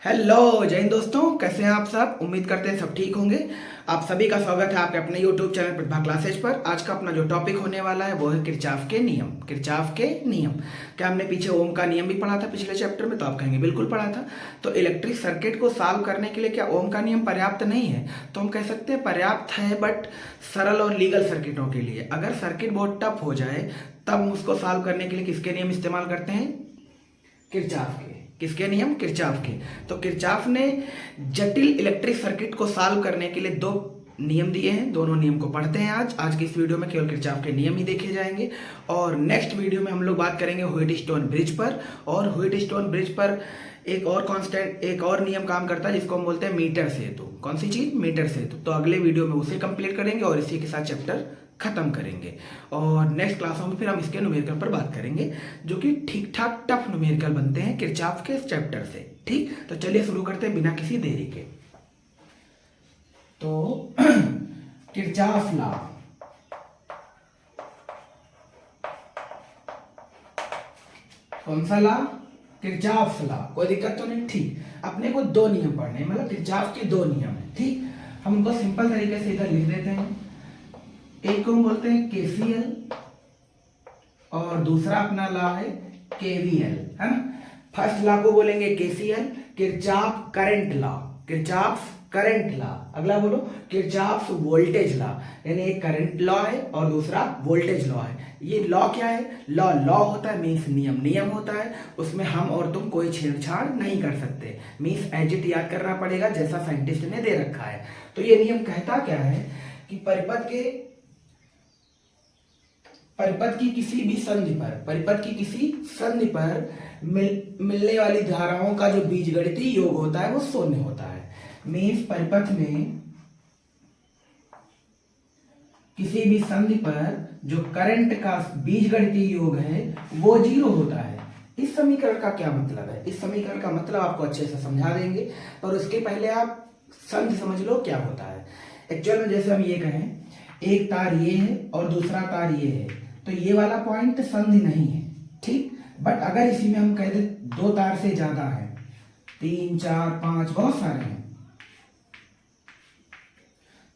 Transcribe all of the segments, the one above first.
Hello जय हिंद दोस्तों, कैसे हैं आप सब। उम्मीद करते हैं सब ठीक होंगे। आप सभी का स्वागत है आपके अपने यूट्यूब चैनल प्रतिभा क्लासेज पर। आज का अपना जो टॉपिक होने वाला है वो है किरचॉफ के नियम। किरचॉफ के नियम क्या हमने पीछे ओम का नियम भी पढ़ा था पिछले चैप्टर में? तो आप कहेंगे बिल्कुल पढ़ा था। तो इलेक्ट्रिक सर्किट को सॉल्व करने के लिए क्या ओम का नियम पर्याप्त नहीं है? तो हम कह सकते हैं पर्याप्त है, बट सरल और लीगल सर्किटों के लिए। अगर सर्किट बहुत टफ हो जाए तब हम उसको सॉल्व करने के लिए किसके नियम इस्तेमाल करते हैं? किरचॉफ के। किसके नियम? किरचॉफ के। तो किरचॉफ ने जटिल इलेक्ट्रिक सर्किट को सॉल्व करने के लिए दो नियम दिए हैं। दोनों नियम को पढ़ते हैं आज की इस वीडियो में केवल किरचॉफ के नियम ही देखे जाएंगे। और नेक्स्ट वीडियो में हम लोग बात करेंगे व्हीटस्टोन ब्रिज पर। और व्हीटस्टोन ब्रिज पर एक और नियम काम करता है जिसको हम बोलते हैं मीटर सेतु। कौन सी चीज? मीटर सेतु। तो अगले वीडियो में उसे कंप्लीट करेंगे और इसी के साथ चैप्टर खत्म करेंगे। और नेक्स्ट क्लासों में फिर हम इसके न्यूमेरिकल पर बात करेंगे, जो कि ठीक ठाक टफ न्यूमेरिकल बनते हैं किरचॉफ के चैप्टर से। ठीक, तो चलिए शुरू करते हैं बिना किसी देरी के। तो किरचॉफ लॉ। कौन सा लॉ? Kirchhoff law. कोई दिक्कत तो नहीं? ठीक, अपने को दो नियम पढ़ने हैं, मतलब किरचॉफ के दो नियम है। ठीक, हम उनको सिंपल तरीके से इधर लिख देते हैं। एक को हम बोलते हैं केसीएल और दूसरा अपना लॉ है केवीएल, है ना। फर्स्ट लॉ को बोलेंगे KCL, Kirchhoff current law. Kirchhoff current law. अगला बोलो किरचॉफ वोल्टेज लॉ। यानी एक करंट लॉ है और दूसरा वोल्टेज लॉ है। ये लॉ क्या है? लॉ होता है, मीन्स नियम। नियम होता है, उसमें हम और तुम कोई छेड़छाड़ नहीं कर सकते। मीन्स एज इट याद करना पड़ेगा जैसा साइंटिस्ट ने दे रखा है। तो ये नियम कहता क्या है कि परिपथ की किसी भी संधि पर मिलने वाली धाराओं का जो बीजगणितीय योग होता है वो शून्य होता है। मीन्स परिपथ में किसी भी संधि पर जो करंट का बीजगणितीय योग है वो 0 होता है। इस समीकरण का क्या मतलब है? इस समीकरण का मतलब आपको अच्छे से समझा देंगे, पर उसके पहले आप संधि समझ लो क्या होता है। एक्चुअल में जैसे हम ये कहें, एक तार ये है और दूसरा तार ये है, तो ये वाला पॉइंट संधि नहीं है। ठीक, बट अगर इसी में हम कह दे दो तार से ज्यादा है, 3 4 5 बहुत सारे हैं,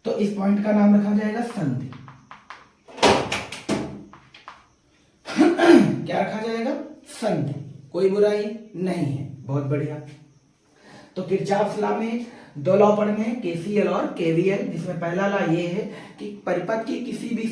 तो इस पॉइंट का नाम रखा जाएगा संधि। क्या रखा जाएगा? संधि। कोई बुराई नहीं है, बहुत बढ़िया। तो किरचॉफ लॉ में दो लॉ पढ़ने हैं, केसीएल और केवीएल, जिसमें पहला लॉ ये है कि परिपथ की किसी भी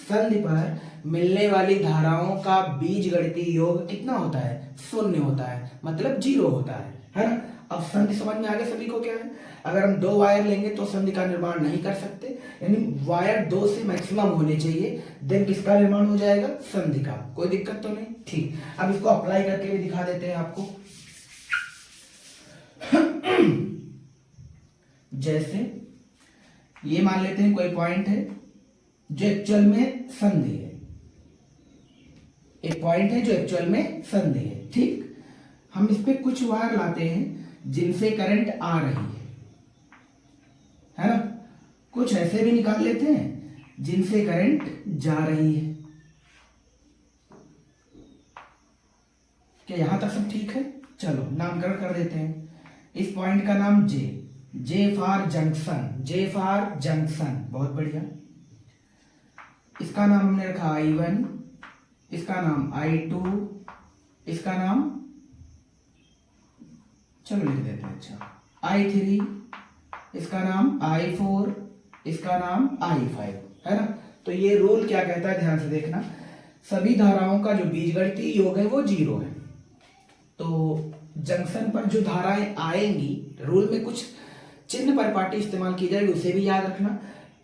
संधि पर मिलने वाली धाराओं का बीजगणितीय योग कितना होता है? शून्य होता है, मतलब 0 होता है ना। अब संधि समझ में आ गया सभी को क्या है? अगर हम दो वायर लेंगे तो संधि का निर्माण नहीं कर सकते, यानी वायर 2 से मैक्सिमम होने चाहिए, देन किसका निर्माण हो जाएगा? संधि का। कोई दिक्कत तो नहीं? ठीक, अब इसको अप्लाई करके भी दिखा देते हैं आपको। जैसे ये मान लेते हैं कोई पॉइंट है जो एक्चुअल में संधि है। एक पॉइंट है जो एक्चुअल में संधि है। ठीक, हम इस पे कुछ वायर लाते हैं जिनसे करंट आ रही है ना। कुछ ऐसे भी निकाल लेते हैं जिनसे करंट जा रही है। क्या यहां तक सब ठीक है? चलो नामकरण कर देते हैं। इस पॉइंट का नाम जे फॉर जंक्शन। बहुत बढ़िया। इसका नाम हमने रखा I1, इसका नाम I2, इसका नाम चलो लिख देते हैं, अच्छा I3, इसका नाम I4, इसका नाम I5, है ना। तो ये रूल क्या कहता है, ध्यान से देखना। सभी धाराओं का जो बीजगणितीय योग है वो 0 है। तो जंक्शन पर जो धाराएं आएंगी, रूल में कुछ चिन्ह परिपाटी इस्तेमाल की जाएगी, उसे भी याद रखना।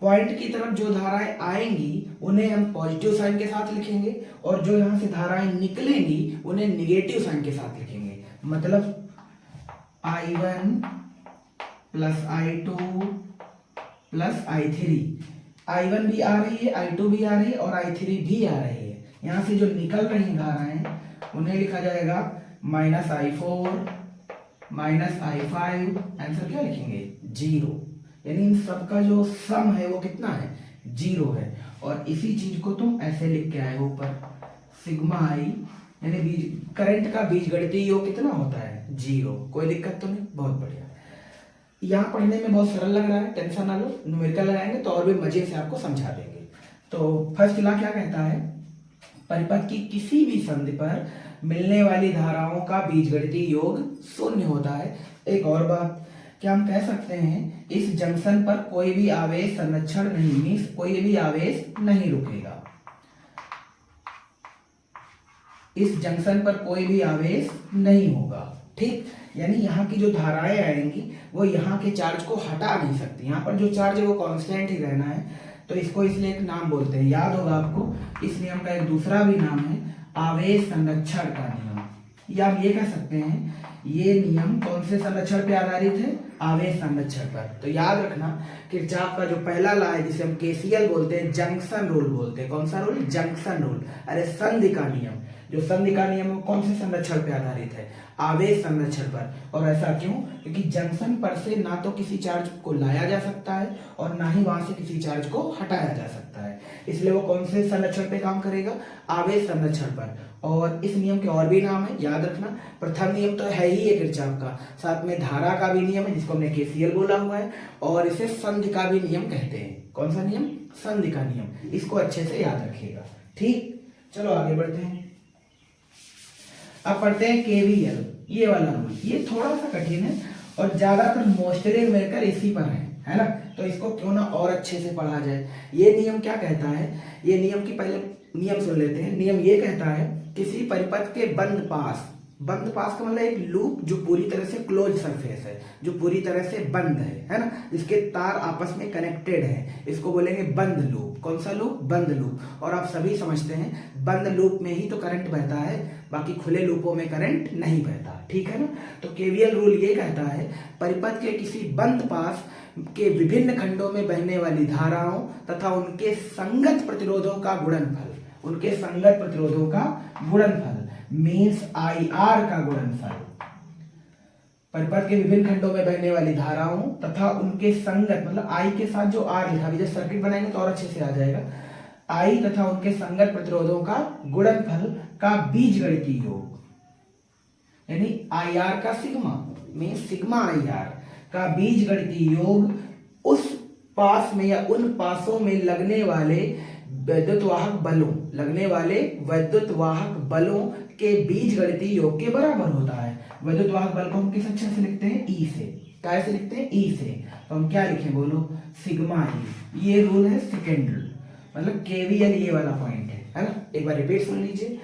पॉइंट की तरफ जो धाराएं आएंगी उन्हें हम पॉजिटिव साइन के साथ लिखेंगे, और जो यहां से धाराएं निकलेंगी उन्हें निगेटिव साइन के साथ लिखेंगे। मतलब I1 plus I2 plus I3। I1 भी आ रही है, I2 भी आ रही है और I3 भी आ रही है। यहां से जो निकल रही धाराएं उन्हें लिखा जाएगा -I4 -I5। आंसर क्या लिखेंगे? 0। यानी इन सबका जो सम है वो कितना है? 0 है। और इसी चीज को तुम ऐसे लिख के आए हो ऊपर, सिग्मा i यानी बीज करंट का बीजगणितीय योग कितना होता है, 0। कोई दिक्कत तो नहीं, बहुत बढ़िया। यहाँ पढ़ने में बहुत सरल लग रहा है, टेंशन ना लो, न्यूमेरिकल लगाएंगे तो और भी मजे से आपको समझा देंगे। तो फर्स्ट लॉ क्या कहता है, परिपथ की किसी भी संधि पर मिलने वाली धाराओं का बीजगणितीय योग 0 होता है। एक और बात, क्या हम कह सकते हैं इस जंक्शन पर कोई भी आवेश संरक्षण नहीं, मीन्स कोई भी आवेश नहीं रुकेगा, इस जंक्शन पर कोई भी आवेश नहीं होगा, ठीक। यानी यहाँ की जो धाराएं आएंगी वो यहाँ के चार्ज को हटा नहीं सकती, यहाँ पर जो चार्ज है वो कांस्टेंट ही रहना है। तो इसको इसलिए एक नाम बोलते हैं, याद होगा आपको, इस नियम का एक दूसरा भी नाम है आवेश संरक्षण का नियम, या आप ये कह सकते हैं ये नियम कौन से संरक्षण पे आधारित है, आवेश संरक्षण पर। तो याद रखना किरचॉफ का जो पहला लॉ है जिसे हम केसीएल बोलते हैं, जंक्शन रूल बोलते हैं। कौन सा रूल, जंक्शन रूल। अरे संधि का नियम, जो संधि का नियम है कौन से संरक्षण पे आधारित है, आवेश संरक्षण पर। और ऐसा क्यों, क्योंकि जंक्शन पर से ना तो किसी चार्ज को लाया जा सकता है और ना ही वहां से किसी चार्ज को हटाया जा सकता है, इसलिए वो कौन से संरक्षण पे काम करेगा, आवेश संरक्षण पर। और इस नियम के और भी नाम है, याद रखना। प्रथम नियम तो है ही किरचॉफ का, साथ में धारा का भी नियम है जिसको हमने केसीएल बोला हुआ है, और इसे संधि का भी नियम कहते हैं। कौन सा नियम, संधि का नियम। इसको अच्छे से याद रखिएगा, ठीक। चलो आगे बढ़ते हैं। अब पढ़ते हैं केवीएल, ये वाला रूल। ये थोड़ा सा कठिन है और ज्यादातर मोस्टली न्यूमेरिकल इसी पर है ना, तो इसको क्यों ना और अच्छे से पढ़ा जाए। ये नियम क्या कहता है, ये नियम की पहले नियम सुन लेते हैं। नियम ये कहता है किसी परिपथ के बंद पास, बंद पास का मतलब एक लूप जो पूरी तरह से क्लोज सरफेस है, जो पूरी तरह से बंद है ना, जिसके तार आपस में कनेक्टेड है, इसको बोलेंगे बंद लूप। कौन सा लूप, बंद लूप। और आप सभी समझते हैं बंद लूप में ही तो करंट बहता है, बाकी खुले लूपों में करंट नहीं बहता, ठीक है ना। तो केवीएल रूल ये कहता है परिपथ के किसी बंद पास के विभिन्न खंडों में बहने वाली धाराओं तथा उनके संगत प्रतिरोधों का गुणनफल, उनके संगत प्रतिरोधों का गुणनफल मीन्स IR का गुणनफल, परिपथ के विभिन्न खंडों में बहने वाली धाराओं तथा उनके संगत, मतलब I के साथ जो R लिखा, जब सर्किट बनाएंगे तो और अच्छे से आ जाएगा, I तथा उनके संगत प्रतिरोधों का गुणनफल का बीजगणितीय योग, यानी IR का सिग्मा मीन्स सिग्मा IR का बीजगणितीय योग उस पास में या उन पासों में लगने वाले वैद्युत वाहक बलों, लगने वाले वैद्युत वाहक बलों के बीजगणितीय योग के बराबर होता है। वैद्युत वाहक बल को हम किस अक्षर से लिखते हैं, ई से। कैसे लिखते हैं, ई से। तो हम क्या लिखें, बोलो, सिग्मा ई। ये रूल है सेकेंड रूल, मतलब केवीएल ये वाला पॉइंट है ना। एक बार रिपीट सुन लीजिए,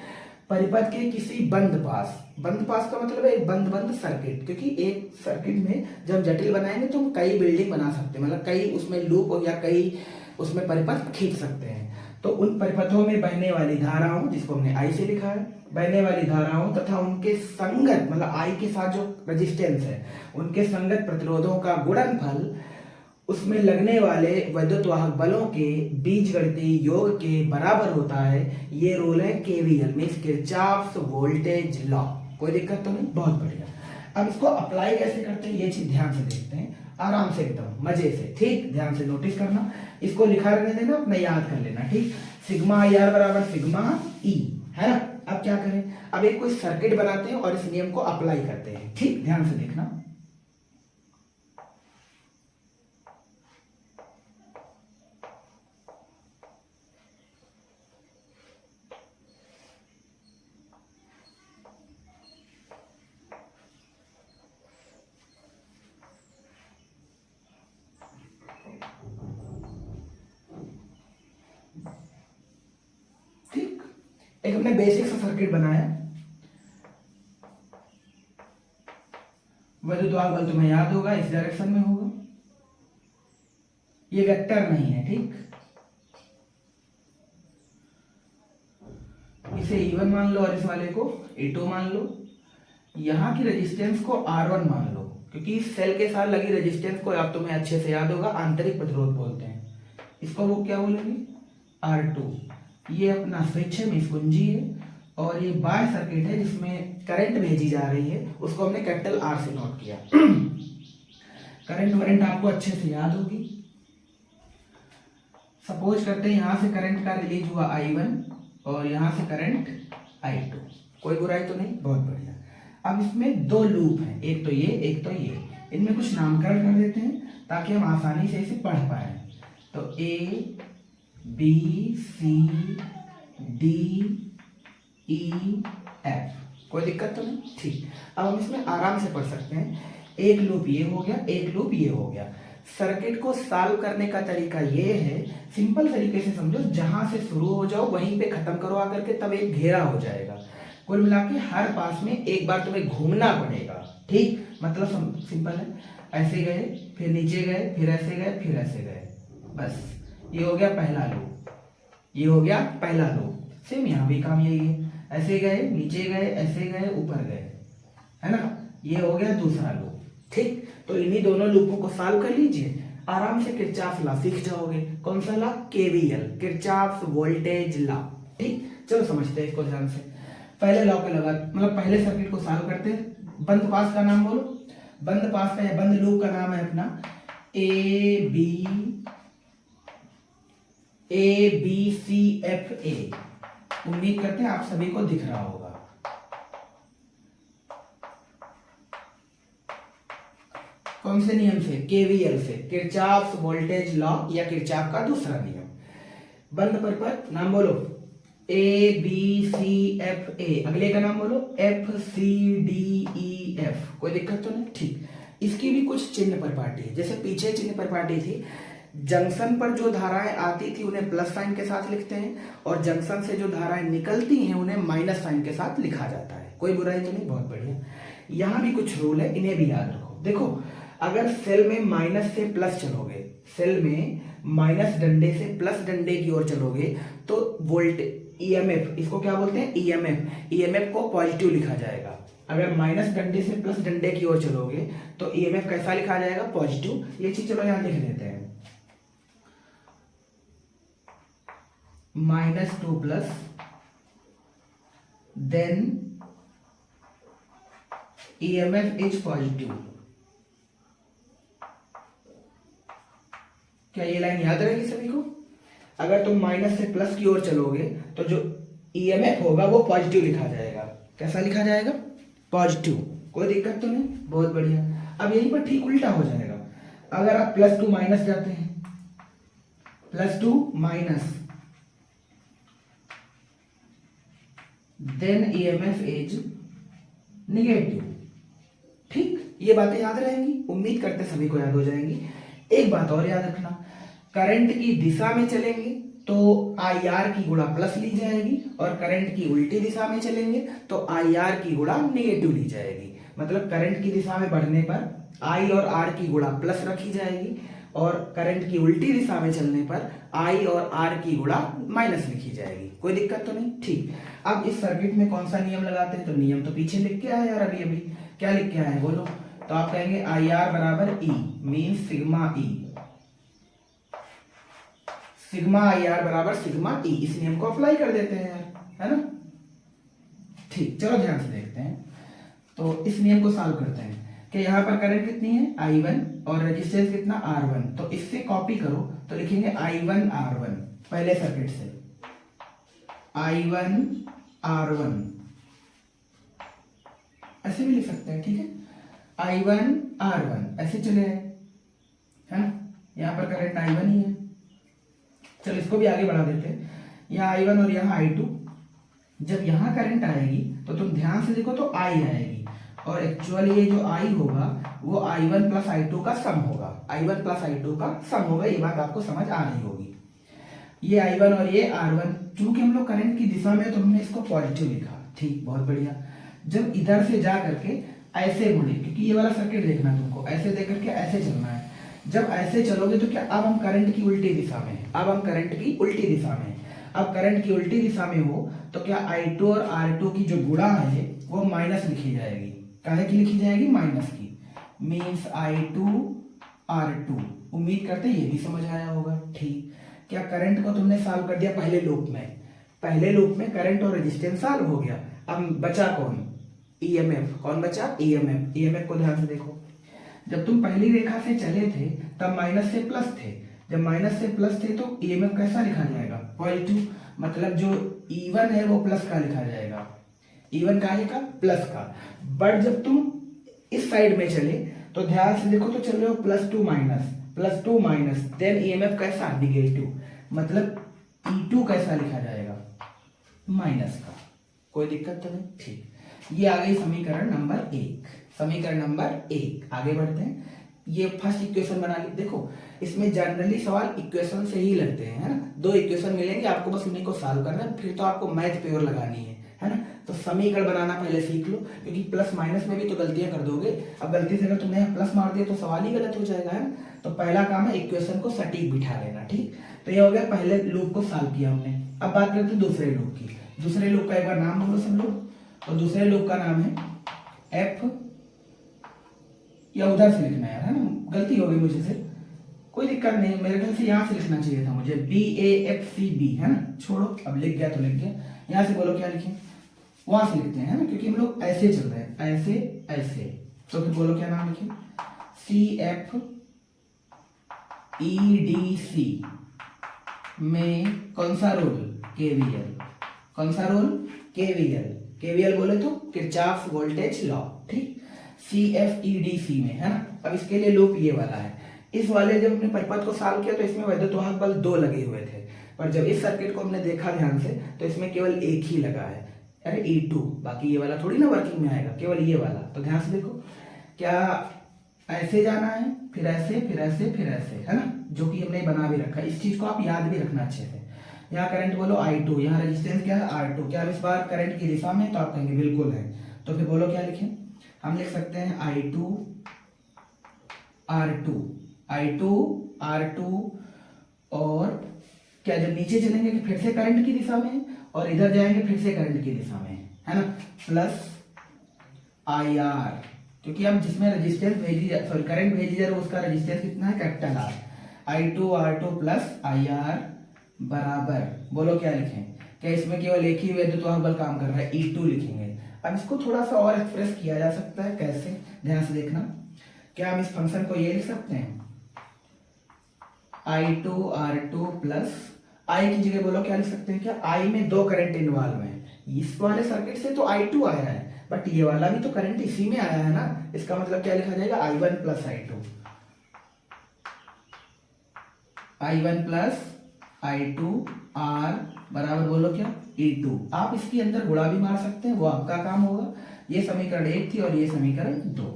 परिपथ के किसी बंद पास, बंद पास का मतलब है एक बंद बंद सर्किट, क्योंकि एक सर्किट में जब जटिल बनाएंगे तो हम कई बिल्डिंग बना सकते हैं, मतलब कई उसमें लूप या कई उसमें परिपथ खींच सकते हैं। तो उन परिपथों में बहने वाली धाराओं, जिसको हमने आई से लिखा है, बहने वाली धाराओं तथा उनके संगत, मतलब आई के साथ जो रेजिस्टेंस है, उनके संगत प्रतिरोधों का गुणनफल उसमें लगने वाले वैद्युत वाहक बलों के बीजगणितीय योग के बराबर होता है। ये रूल है KVL means Kirchhoff's voltage law. कोई दिक्कत तो नहीं, बहुत बढ़िया। अब इसको अप्लाई कैसे करते हैं ये चीज ध्यान से देखते हैं, आराम से एकदम मजे से, ठीक। ध्यान से नोटिस करना, इसको लिखा रहने देना, अपना याद कर लेना, ठीक। सिग्मा IR बराबर सिग्मा ई, है ना। अब क्या करें, अब एक कोई सर्किट बनाते हैं और इस नियम को अप्लाई करते हैं, ठीक। ध्यान से देखना, एक हमने बेसिक सा सर्किट बनाया। वैद्युत वाहक बल तुम्हें याद होगा, इस डायरेक्शन में होगा, ये वेक्टर नहीं है, ठीक। इसे E1 मान लो और इस वाले को E2 मान लो। यहां की रेजिस्टेंस को R1 मान लो, क्योंकि इस सेल के साथ लगी रेजिस्टेंस को आप तुम्हें अच्छे से याद होगा आंतरिक प्रतिरोध बोलते हैं। इसको वो क्या बोलेंगे, R2। ये अपना स्विच है, मिस कुंजी है, और ये बाय सर्किट है जिसमें करंट भेजी जा रही है, उसको हमने कैपिटल R से नोट किया। करंट वरेंट आपको अच्छे से याद होगी। सपोज करते हैं यहां से करंट का रिलीज हुआ I1 और यहां से करंट I2, कोई बुराई तो नहीं, बहुत बढ़िया। अब इसमें दो लूप हैं, एक तो ये एक तो ये, इनमें कुछ नामकरण कर देते हैं ताकि हम आसानी से इसे पढ़ पाए। तो A B C D E F, कोई दिक्कत तो नहीं, ठीक। अब हम इसमें आराम से पढ़ सकते हैं। एक लूप ये हो गया, एक लूप ये हो गया। सर्किट को सॉल्व करने का तरीका ये है, सिंपल तरीके से समझो, जहां से शुरू हो जाओ वहीं पे खत्म करो आकर के, तब एक घेरा हो जाएगा। कुल मिला के हर पास में एक बार तुम्हें घूमना पड़ेगा, ठीक। मतलब सिंपल है, ऐसे गए फिर नीचे गए फिर ऐसे गए फिर ऐसे गए, बस ये हो गया पहला लूप, ये हो गया पहला लूप। सेम यहाँ भी काम यही है, ऐसे गए नीचे गए ऐसे गए ऊपर गए, है ना, ये हो गया दूसरा लूप, ठीक। तो इन्हीं दोनों लूपों को सॉल्व कर लीजिए, आराम से किरचॉफ लॉ सीख जाओगे। कौन सा law? KVL, Kirchhoff voltage law, ठीक। चलो समझते हैं इसको ध्यान से। पहले लॉ पे लगा, मतलब पहले सर्किट को सॉल्व करते हैं। बंद पास का नाम बोलो, बंद पास का या बंद लूप का नाम है अपना ABCFA। उम्मीद करते हैं आप सभी को दिख रहा होगा। कौन से नियम से? केवीएल से, किरचॉफ वोल्टेज लॉ या किरचॉफ का दूसरा नियम। बंद पर नाम बोलो ABCFA, अगले का नाम बोलो FCDEF, कोई दिक्कत तो नहीं, ठीक। इसकी भी कुछ चिन्ह पर पार्टी है, जैसे पीछे चिन्ह पर पार्टी थी, जंक्शन पर जो धाराएं आती थी उन्हें प्लस साइन के साथ लिखते हैं, और जंक्शन से जो धाराएं निकलती हैं उन्हें माइनस साइन के साथ लिखा जाता है। कोई बुराई तो नहीं, बहुत बढ़िया। यहाँ भी कुछ रूल है, इन्हें भी याद रखो। देखो, अगर सेल में माइनस से प्लस चलोगे, सेल में माइनस डंडे से प्लस डंडे की ओर चलोगे, तो वोल्ट ईएमएफ, इसको क्या बोलते हैं? ईएमएफ को पॉजिटिव लिखा जाएगा। अगर माइनस डंडे से प्लस डंडे की ओर चलोगे तो ईएमएफ कैसा लिखा जाएगा? पॉजिटिव। ये चीज चलो यहां लिख देते हैं, -2 plus then EMF is positive. क्या ये लाइन याद रहेगी सभी को? अगर तुम माइनस से प्लस की ओर चलोगे तो जो ईएमएफ होगा वो पॉजिटिव लिखा जाएगा। कैसा लिखा जाएगा? पॉजिटिव। कोई दिक्कत तो नहीं, बहुत बढ़िया। अब यहीं पर ठीक उल्टा हो जाएगा। अगर आप +2 माइनस जाते हैं, +2 minus, then EMF is negative, ठीक। ये बातें याद रहेंगी, उम्मीद करते सभी को याद हो जाएंगी। एक बात और याद रखना, करंट की दिशा में चलेंगे तो IR की गुणा प्लस ली जाएगी, और करंट की उल्टी दिशा में चलेंगे तो IR की गुणा निगेटिव ली जाएगी। मतलब करंट की दिशा में बढ़ने पर I और R की गुणा प्लस रखी जाएगी, और करंट की उल्टी दिशा में चलने पर I और R की गुणा माइनस लिखी जाएगी। कोई दिक्कत तो नहीं, ठीक। अब इस सर्किट में कौन सा नियम लगाते हैं? तो नियम तो पीछे लिख के आया यार, अभी अभी क्या लिख के आया है बोलो? तो आप कहेंगे IR बराबर E, means sigma E, sigma IR बराबर सिग्मा E। इस नियम को अप्लाई कर देते हैं यार, है ना, ठीक। चलो ध्यान से देखते हैं। तो इस नियम को सॉल्व करते हैं कि यहाँ पर करंट कितनी है? I1, और रेजिस्टेंस कितना? R1। तो इससे कॉपी करो तो लिखेंगे I1 R1, पहले सर्किट से I1 R1, ऐसे भी लिख सकते हैं, ठीक है। I1 R1 ऐसे चले है ना, यहाँ पर करंट I1 ही है। चलो इसको भी आगे बढ़ा देते हैं, यहाँ I1 और यहाँ I2। जब यहाँ करंट आएगी तो तुम ध्यान से देखो तो I आएगी, और एक्चुअली ये जो I होगा वो I1 प्लस I2 का सम होगा, I1 प्लस I2 का सम होगा। ये बात आपको समझ आ रही होगी। ये I1 और ये R1, चूंकि हम लोग करंट की दिशा में तो हमने इसको पॉजिटिव लिखा, ठीक, बहुत बढ़िया। जब इधर से जा करके ऐसे मुड़े, क्योंकि ये वाला सर्किट देखना तुमको, ऐसे देख करके ऐसे चलना है। जब ऐसे चलोगे तो क्या, अब हम करंट की उल्टी दिशा में, अब हम करंट की उल्टी दिशा में, अब करंट की उल्टी दिशा में हो तो क्या I2 और R2 की जो गुणा है वो माइनस लिखी जाएगी। काहे की लिखी जाएगी? माइनस की, मीन्स I2 R2। उम्मीद करते ये भी समझ आया होगा, ठीक। क्या करंट को तुमने सॉल्व कर दिया पहले लूप में, पहले लूप में करंट और रेजिस्टेंस सॉल्व हो गया। अब बचा कौन? ईएमएफ। कौन बचा? ईएमएफ। ईएमएफ को ध्यान से देखो, जब तुम पहली रेखा से चले थे तब माइनस से प्लस थे, जब माइनस से प्लस थे तो ईएमएफ कैसा लिखा जाएगा? पॉजिटिव। मतलब जो E1 है वो प्लस का लिखा जाएगा, E1 काहे का, प्लस का। बट जब तुम इस साइड में चले तो ध्यान से देखो तो चल रहे हो plus two minus, then EMF कैसा, निगेटिव, मतलब E2 कैसा लिखा जाएगा, माइनस का। कोई दिक्कत तो नहीं, ठीक। ये आ गई समीकरण नंबर 1। समीकरण नंबर 1, आगे बढ़ते हैं। ये फर्स्ट इक्वेशन बना ली। देखो इसमें जनरली सवाल इक्वेशन से ही लगते हैं, है ना। दो इक्वेशन मिलेंगे आपको, बस उन्हीं को सॉल्व करना है, फिर तो आपको मैथ प्योर लगानी है ना। तो समीकरण बनाना पहले सीख लो, क्योंकि प्लस माइनस में भी तो गलतियां कर दोगे। अब गलती से अगर तुमने प्लस मार दिया तो सवाल ही गलत हो जाएगा, है ना। तो पहला काम है इक्वेशन को सटीक बिठा लेना, ठीक। तो ये हो गया, पहले लूप को सॉल्व किया हमने। अब बात करते हैं दूसरे लूप की। दूसरे लूप का एक बार नाम बोलो सब लोग। तो दूसरे लूप का नाम है एफ, या उधर से लिखना है ना, गलती हो गई मुझे से, कोई दिक्कत नहीं, मेरे ख्याल से यहाँ से लिखना चाहिए था मुझे, BAFCB, है ना। छोड़ो, अब लिख गया तो लिख गया। यहाँ से बोलो क्या लिखें, वहां से लिखते हैं, है ना, क्योंकि हम लोग ऐसे चल रहे हैं, ऐसे। तो फिर बोलो क्या नाम लिखें, CFEDC में कौन सा रूल, KVL। कौन सा रूल, KVL बोले तो किरचॉफ वोल्टेज लॉ, ठीक। CFEDC में, है ना। अब इसके लिए लूप ये वाला है। इस वाले जब हमने परिपथ को सॉल्व किया तो इसमें वैद्युतवाहक बल 2 लगे हुए थे, पर जब इस सर्किट को हमने देखा ध्यान से तो इसमें केवल एक ही लगा है, अरे E2, बाकी ये वाला थोड़ी ना वर्किंग में आएगा, केवल ये वाला। तो ध्यान से देखो, क्या ऐसे जाना है, फिर ऐसे, फिर ऐसे, फिर ऐसे, है ना, जो कि हमने बना भी रखा है। इस चीज को आप याद भी रखना अच्छे से। यहाँ करंट बोलो I2, यहाँ रेजिस्टेंस क्या है R2। क्या इस बार करंट की दिशा में, तो आप कहेंगे बिल्कुल है। तो फिर बोलो क्या लिखें, हम लिख सकते हैं I2 R2, और क्या जब नीचे चलेंगे कि फिर से करंट की दिशा में, और इधर जाएंगे फिर से करंट की दिशा में, है ना, प्लस IR, क्योंकि हम जिसमें रेजिस्टेंस भेजी, सॉरी करंट भेजी जा रही है उसका रेजिस्टेंस कितना है, capital R। I2 R2 plus IR बराबर, बोलो क्या लिखें, क्या इसमें केवल एक ही वैद्युतवाहक बल काम कर रहा है, E2 लिखेंगे। अब इसको थोड़ा सा और एक्सप्रेस किया जा सकता है, कैसे, ध्यान से देखना। क्या हम इस फंक्शन को ये लिख सकते हैं, I2 R2 प्लस I की जगह बोलो क्या लिख सकते हैं, क्या I में 2 करंट इन्वॉल्व है। इस वाले सर्किट से तो I2 आया है, बट ये वाला भी तो करंट इसी में आया है ना। इसका मतलब क्या लिखा जाएगा, I1 प्लस I2 R बराबर बोलो क्या, E2। आप इसके अंदर गुणा भी मार सकते हैं, वो आपका काम होगा। ये समीकरण 1 थी और ये समीकरण 2।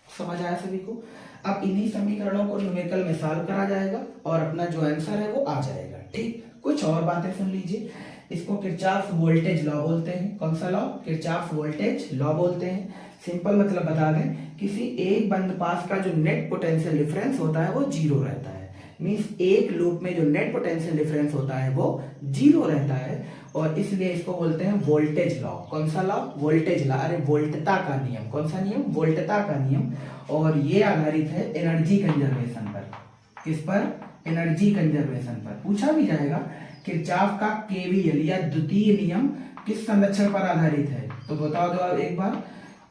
समझ आया सभी को। अब इन्हीं समीकरणों को न्यूमेरिकल में सॉल्व करा जाएगा और अपना जो आंसर है वो आ जाएगा, ठीक। कुछ और बातें सुन लीजिए। इसको किरचॉफ वोल्टेज लॉ बोलते हैं। कौन सा लॉ, किरचॉफ वोल्टेज लॉ बोलते हैं। सिंपल मतलब बता दें, किसी एक बंद पास का जो नेट पोटेंशियल डिफरेंस होता है वो 0 रहता है। मींस एक लूप में जो नेट पोटेंशियल डिफरेंस होता है वो 0 रहता है, और इसलिए इसको बोलते हैं वोल्टेज लॉ। कौन सा लॉ, वोल्टेज लॉ, अरे वोल्टता का नियम। कौन सा नियम, वोल्टता का नियम। और ये आधारित है एनर्जी कंजर्वेशन पर। किस पर, एनर्जी कंजर्वेशन पर। पूछा भी जाएगा किरचॉफ का KVL या द्वितीय नियम किस संरक्षण पर आधारित है, तो बता दो आप एक बार।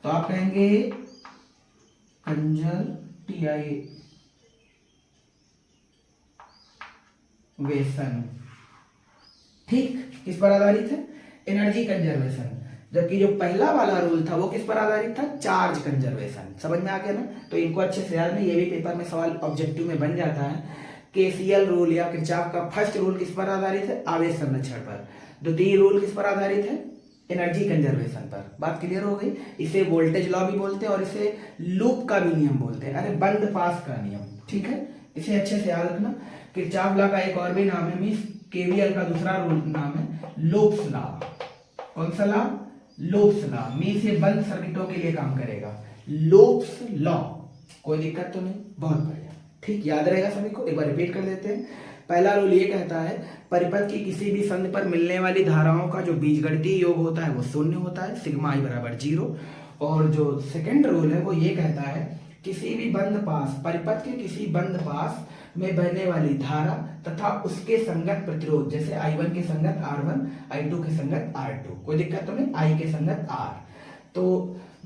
तो आप कहेंगे कंजर्वेशन, ठीक। किस पर आधारित है, एनर्जी कंजर्वेशन। जबकि जो पहला वाला रूल था वो किस पर आधारित था, चार्ज कंजर्वेशन। समझ में आ गया ना। तो इनको अच्छे से याद में, ये भी पेपर में सवाल ऑब्जेक्टिव में बन जाता है। KCL रूल या किरचॉफ का फर्स्ट रूल किस पर आधारित है, आवेश संरक्षण पर। द्वितीय रूल किस पर आधारित है, एनर्जी कंजर्वेशन पर। बात क्लियर हो गई। इसे वोल्टेज लॉ भी बोलते हैं और इसे लूप का भी नियम बोलते हैं, अरे बंद पास का नियम, ठीक है। इसे अच्छे से याद रखना। किरचॉफ लॉ का एक और भी नाम है, मींस KVL का दूसरा रूल नाम है लूप्स लॉ। कौन सा लॉ, लूप्स लॉ। मींस ये बंद सर्किटों के लिए काम करेगा, लूप्स लॉ। कोई दिक्कत तो नहीं, बहुत बढ़िया, ठीक। याद रहेगा सभी को। एक बार रिपीट कर देते हैं। पहला रूल ये कहता है परिपथ की किसी भी संध पर मिलने वाली धाराओं का जो बीजगणितीय योग होता है वो 0 होता है, सिग्मा I बराबर 0। और जो सेकंड रूल है वो ये कहता है किसी भी बंद पास, परिपथ के किसी बंद पास में बहने वाली धारा तथा उसके संगत प्रतिरोध, जैसे I1 के संगत R1, I2 के संगत R2, कोई दिक्कत तो नहीं, I के संगत R, तो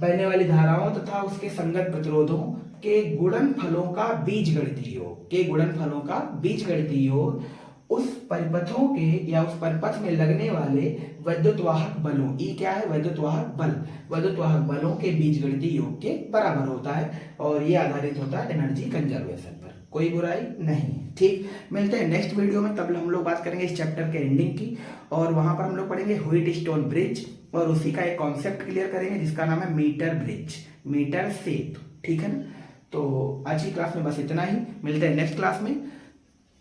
बहने वाली धाराओं तथा उसके संगत प्रतिरोधों के गुणनफलों का बीजगणितीय योग, के गुणनफलों का बीजगणितीय योग उस परिपथों के या उस परिपथ में लगने वाले वैद्युत वाहक बलों, ई क्या है, वैद्युत वाहक बल, वैद्युत वाहक बलों के बीजगणितीय योग के बराबर होता है और ये आधारित होता है एनर्जी कंजर्वेशन पर। कोई बुराई नहीं। ठीक, मिलते हैं नेक्स्ट वीडियो में, तब हम लोग बात करेंगे इस चैप्टर के एंडिंग की और वहां पर हम लोग पढ़ेंगे व्हीटस्टोन ब्रिज और उसी का एक कॉन्सेप्ट क्लियर करेंगे जिसका नाम है मीटर ब्रिज, मीटर सेतु। ठीक है ना, तो आज की क्लास में बस इतना ही, मिलते हैं नेक्स्ट क्लास में।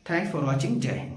थैंक्स फॉर वॉचिंग, जय हिंद।